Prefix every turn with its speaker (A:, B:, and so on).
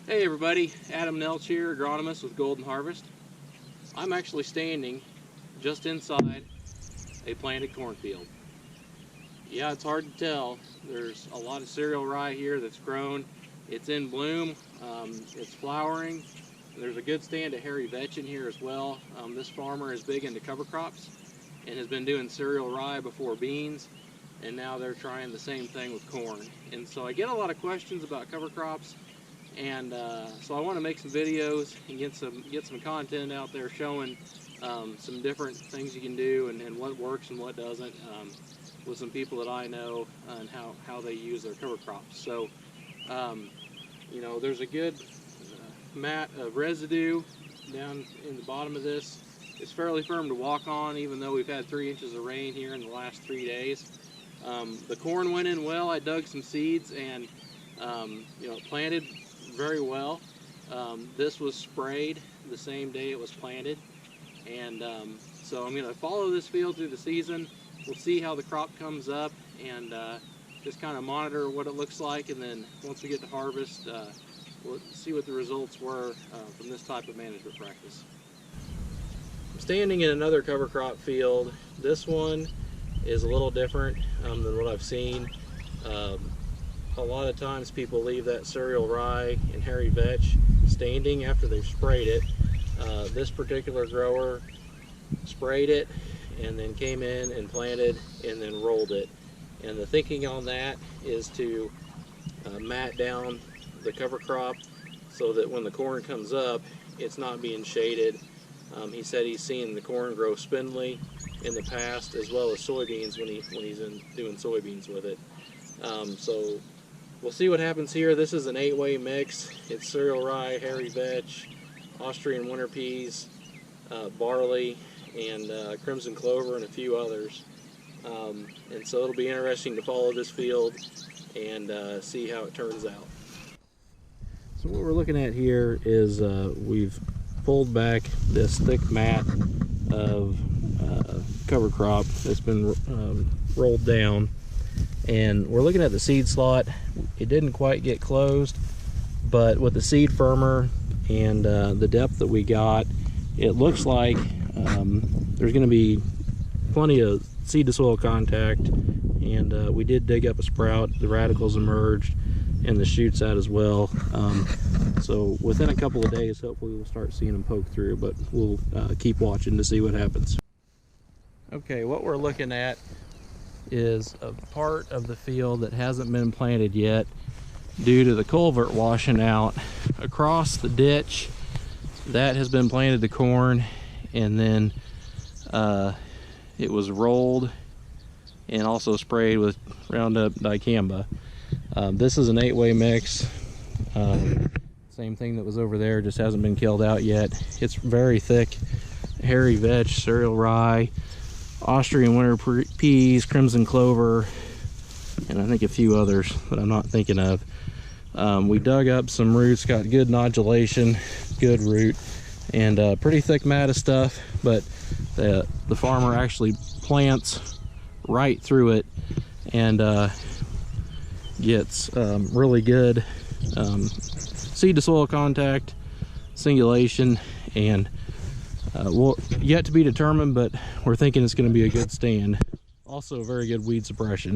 A: Hey everybody, Adam Noellsch here, agronomist with Golden Harvest. I'm actually standing just inside a planted cornfield. Yeah, it's hard to tell. There's a lot of cereal rye here that's grown. It's in bloom, it's flowering. There's a good stand of hairy vetch in here as well. This farmer is big into cover crops and has been doing cereal rye before beans, and now they're trying the same thing with corn. And so I get a lot of questions about cover crops. And so I want to make some videos and get some content out there showing some different things you can do and what works and what doesn't with some people that I know and how they use their cover crops. So you know, there's a good mat of residue down in the bottom of this. It's fairly firm to walk on, even though we've had 3 inches of rain here in the last 3 days. The corn went in well. I dug some seeds and you know, planted very well. This was sprayed the same day it was planted, and so I'm going to follow this field through the season. We'll see how the crop comes up and just kind of monitor what it looks like, and then once we get to harvest, we'll see what the results were from this type of management practice. I'm standing in another cover crop field. This one is a little different than what I've seen. A lot of times people leave that cereal rye and hairy vetch standing after they've sprayed it. This particular grower sprayed it and then came in and planted and then rolled it. And the thinking on that is to mat down the cover crop so that when the corn comes up, it's not being shaded. He said he's seen the corn grow spindly in the past, as well as soybeans when he's doing soybeans with it. So we'll see what happens here. This is an 8-way mix. It's cereal rye, hairy vetch, Austrian winter peas, barley, and crimson clover, and a few others. And so it'll be interesting to follow this field and see how it turns out. So what we're looking at here is we've pulled back this thick mat of cover crop that's been rolled down. And we're looking at the seed slot. It didn't quite get closed, but with the seed firmer and the depth that we got, it looks like there's going to be plenty of seed to soil contact. And we did dig up a sprout. The radicals emerged and the shoots out as well. So within a couple of days, hopefully we'll start seeing them poke through, but we'll keep watching to see what happens. Okay, what we're looking at is a part of the field that hasn't been planted yet due to the culvert washing out. Across the ditch, that has been planted to corn, and then it was rolled and also sprayed with Roundup dicamba. This is an 8-way mix. Same thing that was over there, just hasn't been killed out yet. It's very thick hairy vetch, cereal rye, Austrian winter peas, crimson clover, and I think a few others that I'm not thinking of. We dug up some roots, got good nodulation, good root, and a pretty thick mat of stuff, but the farmer actually plants right through it and gets really good seed to soil contact, singulation, and yet to be determined, but we're thinking it's going to be a good stand. Also very good weed suppression.